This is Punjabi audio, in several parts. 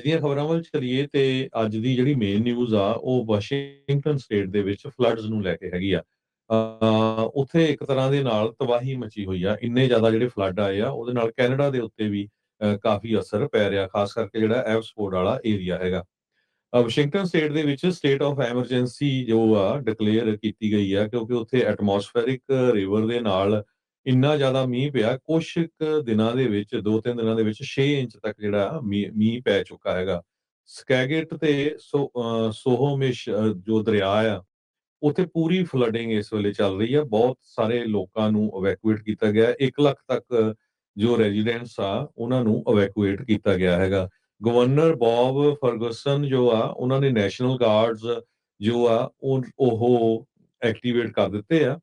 ਦੀਆਂ ਖਬਰਾਂ ਵੱਲ ਚੱਲੀਏ ਤੇ ਅੱਜ ਦੀ ਜਿਹੜੀ ਮੇਨ ਨਿਊਜ਼ ਆ ਉਹ ਵਾਸ਼ਿੰਗਟਨ ਸਟੇਟ ਦੇ ਵਿੱਚ ਫਲੱਡਸ ਨੂੰ ਲੈ ਕੇ ਹੈਗੀ ਆ। ਉੱਥੇ ਇੱਕ ਤਰ੍ਹਾਂ ਦੇ ਨਾਲ ਤਬਾਹੀ ਮਚੀ ਹੋਈ ਆ। ਇੰਨੇ ਜ਼ਿਆਦਾ ਜਿਹੜੇ ਫਲੱਡ ਆਏ ਆ ਉਹਦੇ ਨਾਲ ਕੈਨੇਡਾ ਦੇ ਉੱਤੇ ਵੀ ਕਾਫੀ ਅਸਰ ਪੈ ਰਿਹਾ, ਖਾਸ ਕਰਕੇ ਜਿਹੜਾ ਐਵਸਫੋਰਡ ਵਾਲਾ ਏਰੀਆ ਹੈਗਾ। ਵਾਸ਼ਿੰਗਟਨ ਸਟੇਟ ਦੇ ਵਿੱਚ ਸਟੇਟ ਆਫ ਐਮਰਜੈਂਸੀ ਜੋ ਆ ਡਿਕਲੇਅਰ ਕੀਤੀ ਗਈ ਆ, ਕਿਉਂਕਿ ਉੱਥੇ ਐਟਮੋਸਫੇਰਿਕ ਰਿਵਰ ਦੇ ਨਾਲ ਇੰਨਾ ਜ਼ਿਆਦਾ ਮੀਂਹ ਪਿਆ। ਕੁਛ ਕੁ ਦਿਨਾਂ ਦੇ ਵਿੱਚ 2-3 ਦਿਨਾਂ ਦੇ ਵਿੱਚ 6 ਇੰਚ ਤੱਕ ਜਿਹੜਾ ਮੀਂਹ ਪੈ ਚੁੱਕਾ ਹੈਗਾ। ਸਕੈਗੇਟ ਤੇ ਸੋਹੋਮਿਸ਼ ਜੋ ਦਰਿਆ ਆ, ਉੱਥੇ ਪੂਰੀ ਫਲੱਡਿੰਗ ਇਸ ਵੇਲੇ ਚੱਲ ਰਹੀ ਆ। ਬਹੁਤ ਸਾਰੇ ਲੋਕਾਂ ਨੂੰ ਇਵੈਕੂਏਟ ਕੀਤਾ ਗਿਆ। 1 ਲੱਖ ਤੱਕ ਜੋ ਰੈਜ਼ੀਡੈਂਟਸ ਆ ਉਹਨਾਂ ਨੂੰ ਇਵੈਕੂਏਟ ਕੀਤਾ ਗਿਆ ਹੈਗਾ। ਗਵਰਨਰ ਬੌਬ ਫਰਗੂਸਨ ਜੋ ਆ ਉਹਨਾਂ ਨੇ ਨੈਸ਼ਨਲ ਗਾਰਡਸ ਜੋ ਆ ਉਹ ਐਕਟੀਵੇਟ ਕਰ ਦਿੱਤੇ ਆ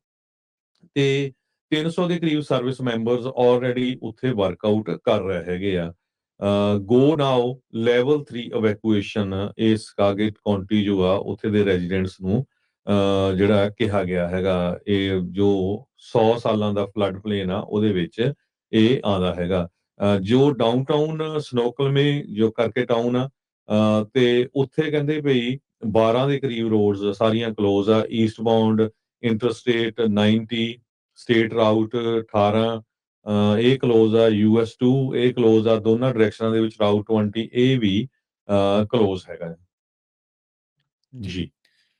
ਤੇ 300 ਦੇ ਕਰੀਬ ਸਰਵਿਸ ਮੈਂਬਰਸ ਆਲਰੇਡੀ ਉੱਥੇ ਵਰਕਆਊਟ ਕਰ ਰਹੇ ਹੈਗੇ ਆ। ਗੋ ਨਾਓ ਲੈਵਲ 3 ਇਵੈਕੂਏਸ਼ਨ ਇਸ ਕਾਗੇਟ ਕਾਉਂਟੀ ਜੋ ਆ ਉੱਥੇ ਦੇ ਰੈਜ਼ੀਡੈਂਟਸ ਨੂੰ ਜਿਹੜਾ ਕਿਹਾ ਗਿਆ ਹੈਗਾ। ਇਹ ਜੋ 100 ਸਾਲਾਂ ਦਾ ਫਲੱਡ ਪਲੇਨ ਆ ਉਹਦੇ ਵਿੱਚ ਇਹ ਆਉਂਦਾ ਹੈਗਾ। ਜੋ ਡਾਊਨਟਾਊਨ ਸਨੋਕਲਮੇ ਜੋ ਕਰਕੇ ਟਾਊਨ ਆ, ਤੇ ਉੱਥੇ ਕਹਿੰਦੇ ਭਈ 12 ਦੇ ਕਰੀਬ ਰੋਡਸ ਸਾਰੀਆਂ ਕਲੋਜ਼ ਆ। East bound interstate 90, state route 18 ਇਹ ਕਲੋਜ਼ ਆ। US 2 ਇਹ ਕਲੋਜ਼ ਆ। ਦੋਨਾਂ ਡਾਇਰੈਕਸ਼ਨਾਂ ਦੇ ਵਿੱਚ ਰਾਊਟ 20 ਇਹ ਵੀ ਕਲੋਜ਼ ਹੈਗਾ। ਜੀ। ਜੀ।